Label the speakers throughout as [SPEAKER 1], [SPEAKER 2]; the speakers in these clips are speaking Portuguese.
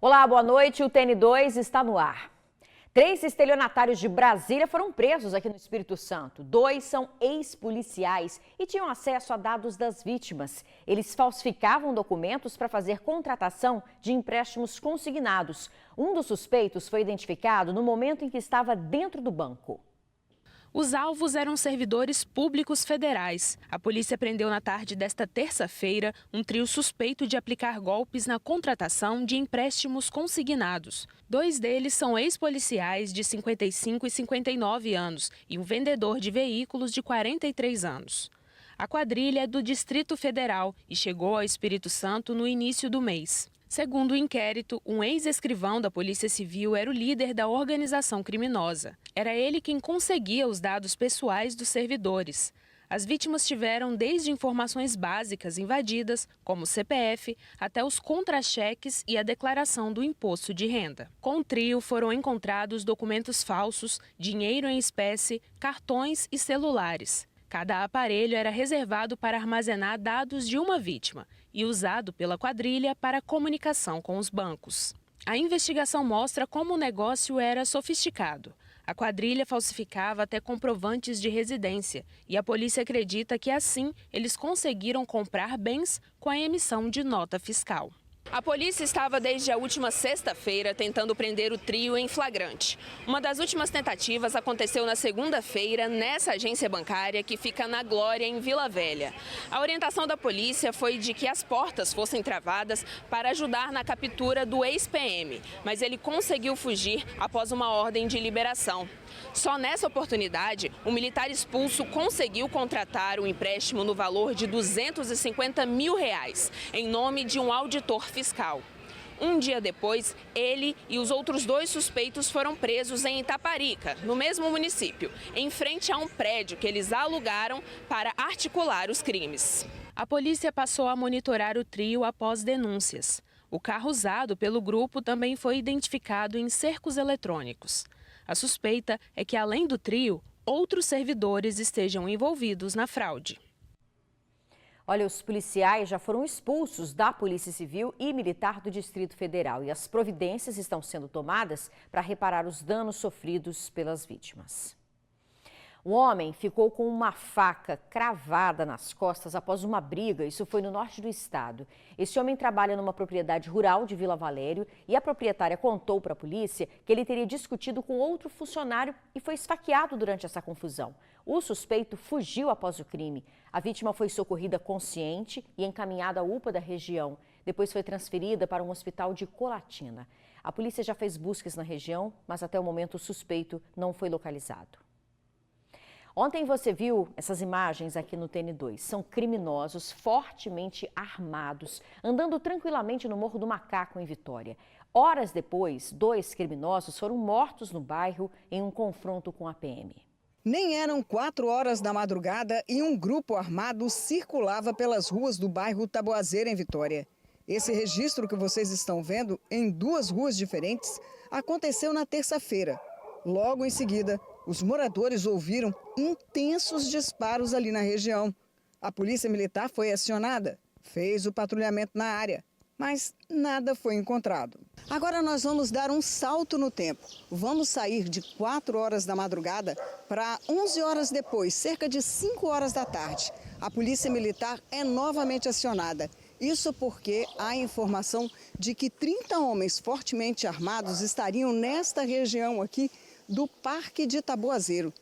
[SPEAKER 1] Olá, boa noite. O TN2 está no ar. 3 estelionatários de Brasília foram presos aqui no Espírito Santo. 2 são ex-policiais e tinham acesso a dados das vítimas. Eles falsificavam documentos para fazer contratação de empréstimos consignados. Um dos suspeitos foi identificado no momento em que estava dentro do banco.
[SPEAKER 2] Os alvos eram servidores públicos federais. A polícia prendeu na tarde desta terça-feira um trio suspeito de aplicar golpes na contratação de empréstimos consignados. 2 deles são ex-policiais de 55 e 59 anos e um vendedor de veículos de 43 anos. A quadrilha é do Distrito Federal e chegou ao Espírito Santo no início do mês. Segundo o inquérito, um ex-escrivão da Polícia Civil era o líder da organização criminosa. Era ele quem conseguia os dados pessoais dos servidores. As vítimas tiveram desde informações básicas invadidas, como o CPF, até os contra-cheques e a declaração do imposto de renda. Com o trio foram encontrados documentos falsos, dinheiro em espécie, cartões e celulares. Cada aparelho era reservado para armazenar dados de uma vítima e usado pela quadrilha para comunicação com os bancos. A investigação mostra como o negócio era sofisticado. A quadrilha falsificava até comprovantes de residência e a polícia acredita que assim eles conseguiram comprar bens com a emissão de nota fiscal. A polícia estava desde a última sexta-feira tentando prender o trio em flagrante. Uma das últimas tentativas aconteceu na segunda-feira nessa agência bancária que fica na Glória, em Vila Velha. A orientação da polícia foi de que as portas fossem travadas para ajudar na captura do ex-PM, mas ele conseguiu fugir após uma ordem de liberação. Só nessa oportunidade, o militar expulso conseguiu contratar um empréstimo no valor de R$250 mil, em nome de um auditor fiscal. Um dia depois, ele e os outros 2 suspeitos foram presos em Itaparica, no mesmo município, em frente a um prédio que eles alugaram para articular os crimes. A polícia passou a monitorar o trio após denúncias. O carro usado pelo grupo também foi identificado em cercos eletrônicos. A suspeita é que, além do trio, outros servidores estejam envolvidos na fraude.
[SPEAKER 1] Olha, os policiais já foram expulsos da Polícia Civil e Militar do Distrito Federal e as providências estão sendo tomadas para reparar os danos sofridos pelas vítimas. Um homem ficou com uma faca cravada nas costas após uma briga. Isso foi no norte do estado. Esse homem trabalha numa propriedade rural de Vila Valério e a proprietária contou para a polícia que ele teria discutido com outro funcionário e foi esfaqueado durante essa confusão. O suspeito fugiu após o crime. A vítima foi socorrida consciente e encaminhada à UPA da região. Depois foi transferida para um hospital de Colatina. A polícia já fez buscas na região, mas até o momento o suspeito não foi localizado. Ontem você viu essas imagens aqui no TN2. São criminosos fortemente armados, andando tranquilamente no Morro do Macaco, em Vitória. Horas depois, 2 criminosos foram mortos no bairro em um confronto com a PM.
[SPEAKER 3] Nem eram 4 horas da madrugada e um grupo armado circulava pelas ruas do bairro Taboazeira, em Vitória. Esse registro que vocês estão vendo em 2 ruas diferentes aconteceu na terça-feira. Logo em seguida, os moradores ouviram intensos disparos ali na região. A polícia militar foi acionada, fez o patrulhamento na área, mas nada foi encontrado. Agora nós vamos dar um salto no tempo. Vamos sair de 4 horas da madrugada para 11 horas depois, cerca de 5 horas da tarde. A polícia militar é novamente acionada. Isso porque há informação de que 30 homens fortemente armados estariam nesta região aqui do Parque de Taboazeiro.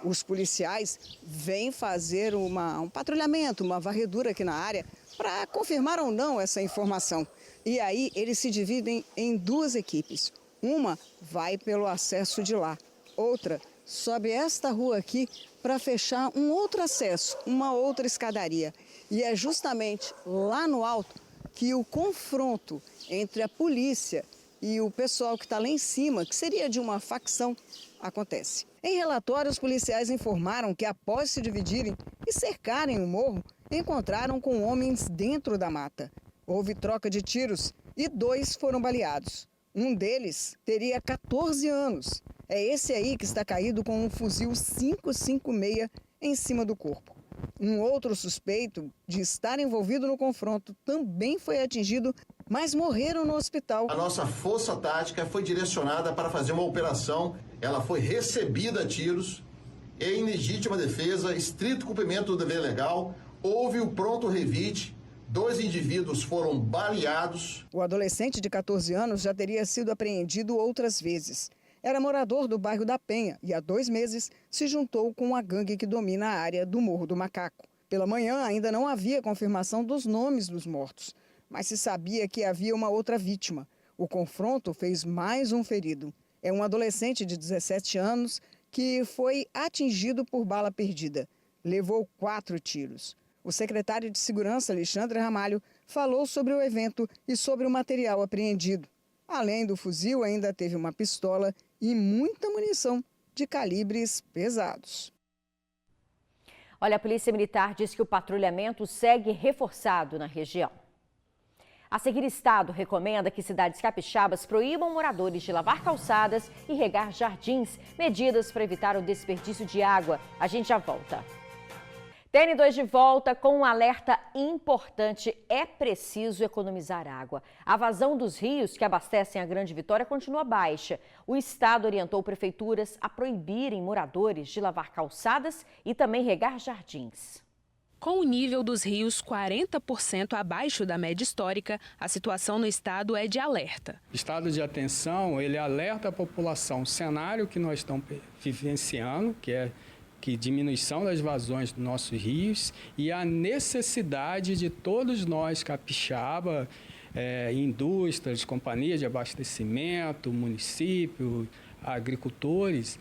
[SPEAKER 3] Os policiais vêm fazer um patrulhamento, uma varredura aqui na área para confirmar ou não essa informação. E aí eles se dividem em 2 equipes. Uma vai pelo acesso de lá, outra sobe esta rua aqui para fechar um outro acesso, uma outra escadaria. E é justamente lá no alto que o confronto entre a polícia e o pessoal que está lá em cima, que seria de uma facção, acontece. Em relatório, os policiais informaram que após se dividirem e cercarem o morro, encontraram com homens dentro da mata. Houve troca de tiros e 2 foram baleados. Um deles teria 14 anos. É esse aí que está caído com um fuzil 5.56 em cima do corpo. Um outro suspeito de estar envolvido no confronto também foi atingido mas morreram no hospital.
[SPEAKER 4] A nossa força tática foi direcionada para fazer uma operação. Ela foi recebida a tiros, em legítima defesa, estrito cumprimento do dever legal. Houve o pronto revide, 2 indivíduos foram baleados.
[SPEAKER 3] O adolescente de 14 anos já teria sido apreendido outras vezes. Era morador do bairro da Penha e há 2 meses se juntou com a gangue que domina a área do Morro do Macaco. Pela manhã ainda não havia confirmação dos nomes dos mortos, mas se sabia que havia uma outra vítima. O confronto fez mais um ferido. É um adolescente de 17 anos que foi atingido por bala perdida. Levou 4 tiros. O secretário de Segurança, Alexandre Ramalho, falou sobre o evento e sobre o material apreendido. Além do fuzil, ainda teve uma pistola e muita munição de calibres pesados.
[SPEAKER 1] Olha, a Polícia Militar diz que o patrulhamento segue reforçado na região. A seguir, Estado recomenda que cidades capixabas proíbam moradores de lavar calçadas e regar jardins, medidas para evitar o desperdício de água. A gente já volta. TN2 de volta com um alerta importante: é preciso economizar água. A vazão dos rios que abastecem a Grande Vitória continua baixa. O Estado orientou prefeituras a proibirem moradores de lavar calçadas e também regar jardins.
[SPEAKER 2] Com o nível dos rios 40% abaixo da média histórica, a situação no estado é de alerta.
[SPEAKER 5] O estado de atenção, ele alerta a população, o cenário que nós estamos vivenciando, que é diminuição das vazões dos nossos rios, e a necessidade de todos nós, capixaba, indústrias, companhias de abastecimento, município, agricultores,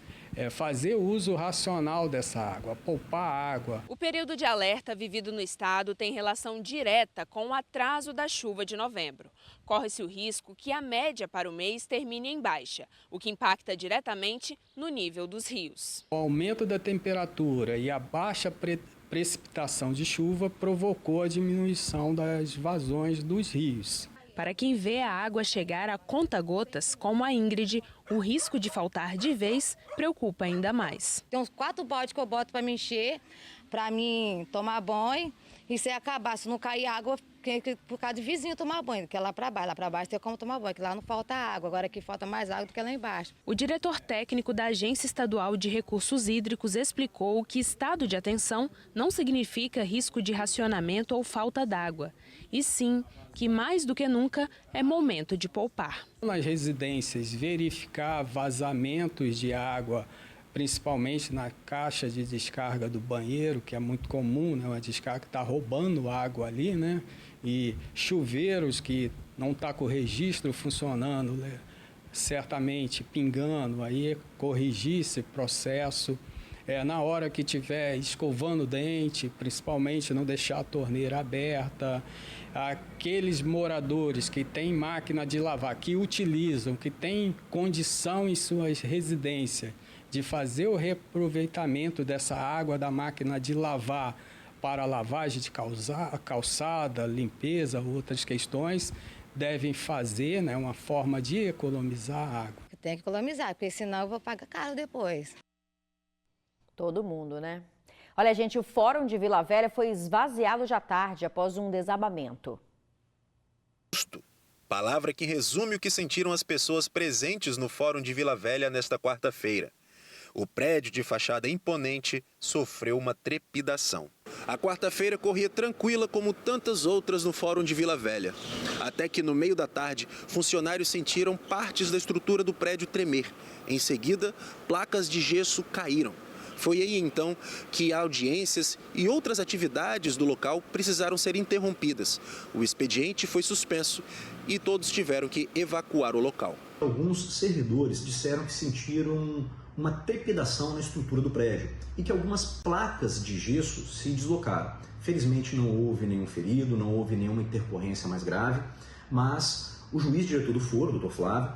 [SPEAKER 5] fazer uso racional dessa água, poupar água.
[SPEAKER 2] O período de alerta vivido no estado tem relação direta com o atraso da chuva de novembro. Corre-se o risco que a média para o mês termine em baixa, o que impacta diretamente no nível dos rios.
[SPEAKER 5] O aumento da temperatura e a baixa precipitação de chuva provocou a diminuição das vazões dos rios.
[SPEAKER 2] Para quem vê a água chegar a conta-gotas, como a Ingrid, o risco de faltar de vez preocupa ainda mais.
[SPEAKER 6] Tem uns 4 baldes que eu boto para me encher, para mim tomar banho. E se acabar, se não cair água, por causa de vizinho tomar banho, que é lá para baixo tem como tomar banho, que lá não falta água, agora aqui falta mais água do que lá embaixo.
[SPEAKER 2] O diretor técnico da Agência Estadual de Recursos Hídricos explicou que estado de atenção não significa risco de racionamento ou falta d'água, e sim que mais do que nunca é momento de poupar.
[SPEAKER 5] Nas residências, verificar vazamentos de água, principalmente na caixa de descarga do banheiro, que é muito comum, né? Uma descarga que está roubando água ali, né? E chuveiros que não está com o registro funcionando, né? Certamente pingando, aí corrigir esse processo. Na hora que estiver escovando o dente, principalmente não deixar a torneira aberta. Aqueles moradores que têm máquina de lavar, que utilizam, que têm condição em suas residências de fazer o reaproveitamento dessa água da máquina de lavar para lavagem de calçada, limpeza, outras questões, devem fazer, né, uma forma de economizar água.
[SPEAKER 6] Tem que economizar, porque senão eu vou pagar caro depois.
[SPEAKER 1] Todo mundo, né? Olha, gente, o Fórum de Vila Velha foi esvaziado já tarde após um desabamento.
[SPEAKER 7] Palavra que resume o que sentiram as pessoas presentes no Fórum de Vila Velha nesta quarta-feira. O prédio de fachada imponente sofreu uma trepidação. A quarta-feira corria tranquila como tantas outras no Fórum de Vila Velha. Até que no meio da tarde, funcionários sentiram partes da estrutura do prédio tremer. Em seguida, placas de gesso caíram. Foi aí então que audiências e outras atividades do local precisaram ser interrompidas. O expediente foi suspenso e todos tiveram que evacuar o local.
[SPEAKER 8] Alguns servidores disseram que sentiram uma trepidação na estrutura do prédio e que algumas placas de gesso se deslocaram. Felizmente não houve nenhum ferido, não houve nenhuma intercorrência mais grave, mas o juiz diretor do foro, Dr. Flávio,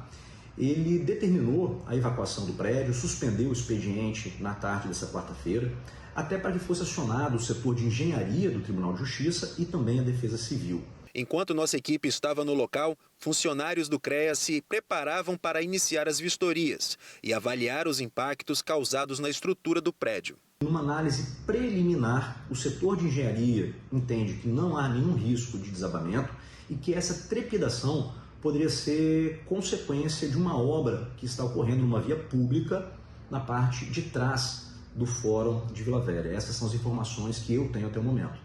[SPEAKER 8] ele determinou a evacuação do prédio, suspendeu o expediente na tarde dessa quarta-feira, até para que fosse acionado o setor de engenharia do Tribunal de Justiça e também a Defesa Civil.
[SPEAKER 7] Enquanto nossa equipe estava no local, funcionários do CREA se preparavam para iniciar as vistorias e avaliar os impactos causados na estrutura do prédio.
[SPEAKER 8] Numa análise preliminar, o setor de engenharia entende que não há nenhum risco de desabamento e que essa trepidação poderia ser consequência de uma obra que está ocorrendo numa via pública na parte de trás do Fórum de Vila Velha. Essas são as informações que eu tenho até o momento.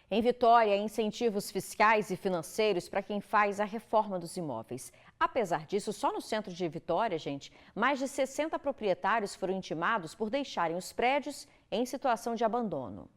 [SPEAKER 1] Em Vitória, incentivos fiscais e financeiros para quem faz a reforma dos imóveis. Apesar disso, só no centro de Vitória, gente, mais de 60 proprietários foram intimados por deixarem os prédios em situação de abandono.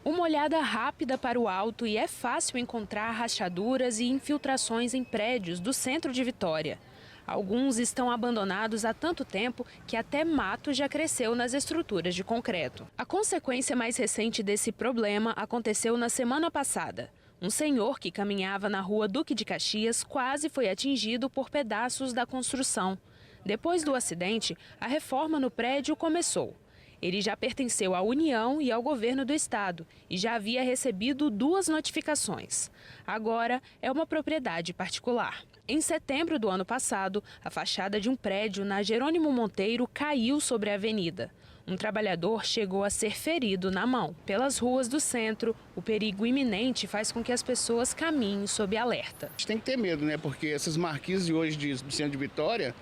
[SPEAKER 2] Uma olhada rápida para o alto e é fácil encontrar rachaduras e infiltrações em prédios do centro de Vitória. Alguns estão abandonados há tanto tempo que até mato já cresceu nas estruturas de concreto. A consequência mais recente desse problema aconteceu na semana passada. Um senhor que caminhava na rua Duque de Caxias quase foi atingido por pedaços da construção. Depois do acidente, a reforma no prédio começou. Ele já pertenceu à União e ao governo do estado e já havia recebido 2 notificações. Agora é uma propriedade particular. Em setembro do ano passado, a fachada de um prédio na Jerônimo Monteiro caiu sobre a avenida. Um trabalhador chegou a ser ferido na mão. Pelas ruas do centro, o perigo iminente faz com que as pessoas caminhem sob alerta.
[SPEAKER 9] A gente tem que ter medo, né? Porque essas marquises de hoje do centro de Vitória,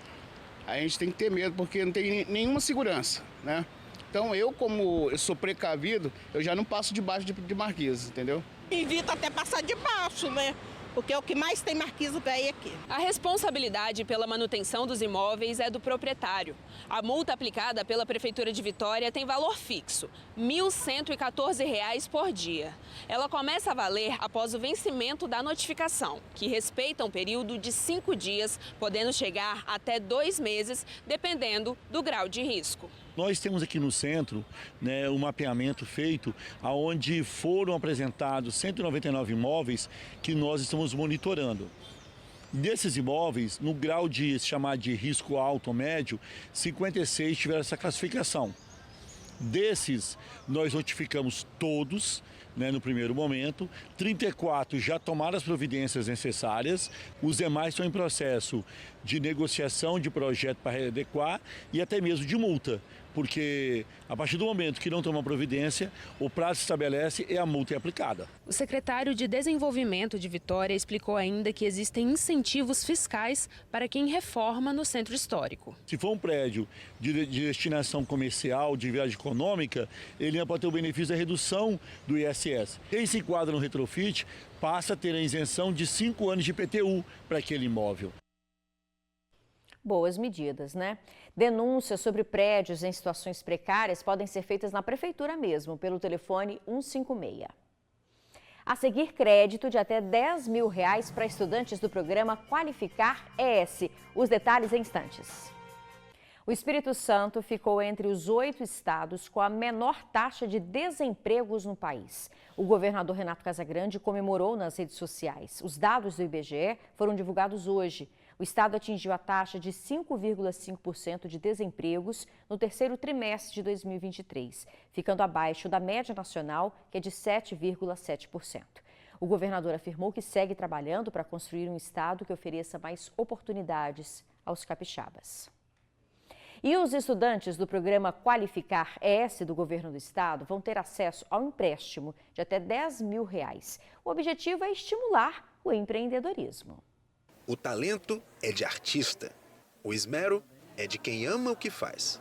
[SPEAKER 9] a gente tem que ter medo porque não tem nenhuma segurança, né? Então como eu sou precavido, eu já não passo debaixo de marquises, entendeu?
[SPEAKER 10] Evito até passar debaixo, né? Porque é o que mais tem marquise velha aqui.
[SPEAKER 2] A responsabilidade pela manutenção dos imóveis é do proprietário. A multa aplicada pela Prefeitura de Vitória tem valor fixo, R$ 1.114 por dia. Ela começa a valer após o vencimento da notificação, que respeita um período de 5 dias, podendo chegar até 2 meses, dependendo do grau de risco.
[SPEAKER 11] Nós temos aqui no centro, né, um mapeamento feito onde foram apresentados 199 imóveis que nós estamos monitorando. Desses imóveis, no grau de chamar de risco alto ou médio, 56 tiveram essa classificação. Desses, nós notificamos todos, né, no primeiro momento, 34 já tomaram as providências necessárias, os demais estão em processo de negociação de projeto para readequar e até mesmo de multa, porque a partir do momento que não toma providência, o prazo se estabelece e a multa é aplicada.
[SPEAKER 2] O secretário de Desenvolvimento de Vitória explicou ainda que existem incentivos fiscais para quem reforma no centro histórico.
[SPEAKER 11] Se for um prédio de destinação comercial, de viagem econômica, ele pode ter o benefício da redução do ISS. Quem se enquadra no retrofit passa a ter a isenção de 5 anos de IPTU para aquele imóvel.
[SPEAKER 1] Boas medidas, né? Denúncias sobre prédios em situações precárias podem ser feitas na prefeitura mesmo, pelo telefone 156. A seguir, crédito de até R$10 mil para estudantes do programa Qualificar ES. Os detalhes em instantes. O Espírito Santo ficou entre os 8 estados com a menor taxa de desempregos no país. O governador Renato Casagrande comemorou nas redes sociais. Os dados do IBGE foram divulgados hoje. O estado atingiu a taxa de 5,5% de desempregos no terceiro trimestre de 2023, ficando abaixo da média nacional, que é de 7,7%. O governador afirmou que segue trabalhando para construir um estado que ofereça mais oportunidades aos capixabas. E os estudantes do programa Qualificar ES do governo do estado vão ter acesso ao empréstimo de até R$10 mil. O objetivo é estimular o empreendedorismo.
[SPEAKER 7] O talento é de artista. O esmero é de quem ama o que faz.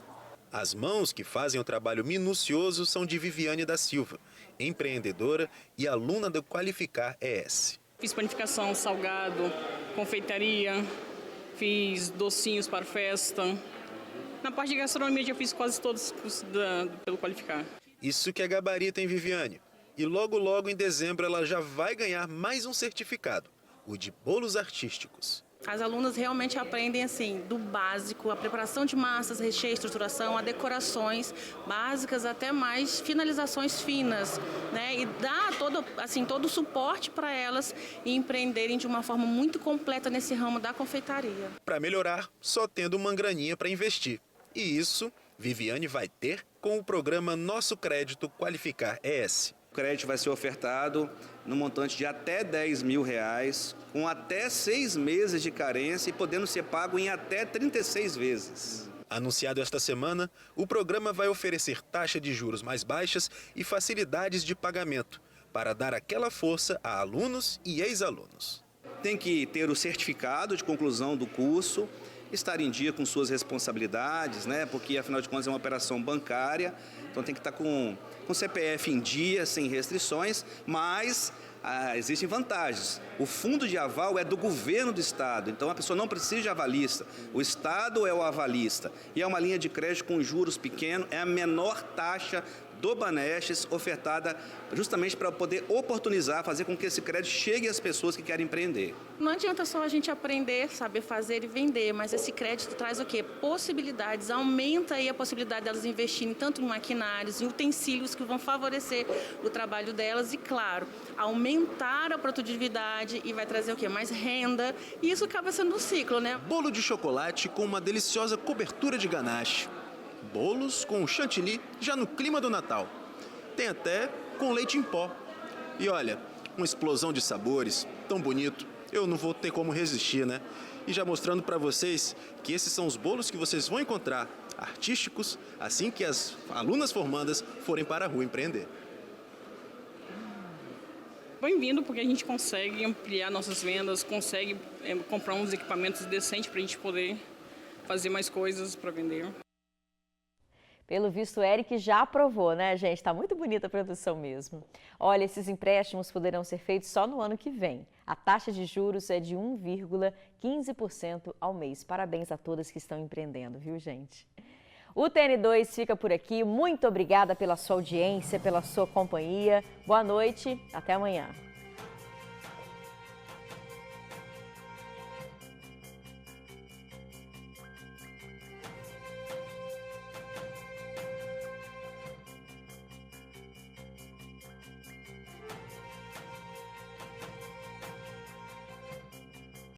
[SPEAKER 7] As mãos que fazem o trabalho minucioso são de Viviane da Silva, empreendedora e aluna do Qualificar ES.
[SPEAKER 12] Fiz panificação, salgado, confeitaria, fiz docinhos para festa. Na parte de gastronomia já fiz quase todos pelo Qualificar.
[SPEAKER 7] Isso que é gabarito, hein, Viviane? E logo em dezembro ela já vai ganhar mais um certificado, o de bolos artísticos.
[SPEAKER 12] As alunas realmente aprendem assim, do básico, a preparação de massas, recheio, estruturação, a decorações básicas, até mais finalizações finas, né? E dá todo o suporte para elas empreenderem de uma forma muito completa nesse ramo da confeitaria.
[SPEAKER 7] Para melhorar, só tendo uma graninha para investir. E isso, Viviane vai ter com o programa Nosso Crédito Qualificar ES.
[SPEAKER 13] O crédito vai ser ofertado no montante de até R$10 mil, com até 6 meses de carência e podendo ser pago em até 36 vezes.
[SPEAKER 7] Anunciado esta semana, o programa vai oferecer taxa de juros mais baixas e facilidades de pagamento, para dar aquela força a alunos e ex-alunos. Tem que ter o certificado de conclusão do curso, estar em dia com suas responsabilidades, né? Porque afinal de contas é uma operação bancária, então tem que estar com o CPF em dia, sem restrições, mas existem vantagens. O fundo de aval é do governo do estado, então a pessoa não precisa de avalista, o estado é o avalista. E é uma linha de crédito com juros pequenos, é a menor taxa do Banestes, ofertada justamente para poder oportunizar, fazer com que esse crédito chegue às pessoas que querem empreender.
[SPEAKER 12] Não adianta só a gente aprender, saber fazer e vender, mas esse crédito traz o quê? Possibilidades, aumenta aí a possibilidade delas investirem tanto em maquinários, em utensílios que vão favorecer o trabalho delas e, claro, aumentar a produtividade e vai trazer o quê? Mais renda, e isso acaba sendo um ciclo, né?
[SPEAKER 7] Bolo de chocolate com uma deliciosa cobertura de ganache. Bolos com chantilly já no clima do Natal. Tem até com leite em pó. E olha, uma explosão de sabores, tão bonito, eu não vou ter como resistir, né? E já mostrando para vocês que esses são os bolos que vocês vão encontrar, artísticos, assim que as alunas formandas forem para a rua empreender.
[SPEAKER 12] Bem-vindo, porque a gente consegue ampliar nossas vendas, consegue comprar uns equipamentos decentes para a gente poder fazer mais coisas para vender.
[SPEAKER 1] Pelo visto, o Eric já aprovou, né, gente? Tá muito bonita a produção mesmo. Olha, esses empréstimos poderão ser feitos só no ano que vem. A taxa de juros é de 1,15% ao mês. Parabéns a todas que estão empreendendo, viu, gente? O TN2 fica por aqui. Muito obrigada pela sua audiência, pela sua companhia. Boa noite, até amanhã.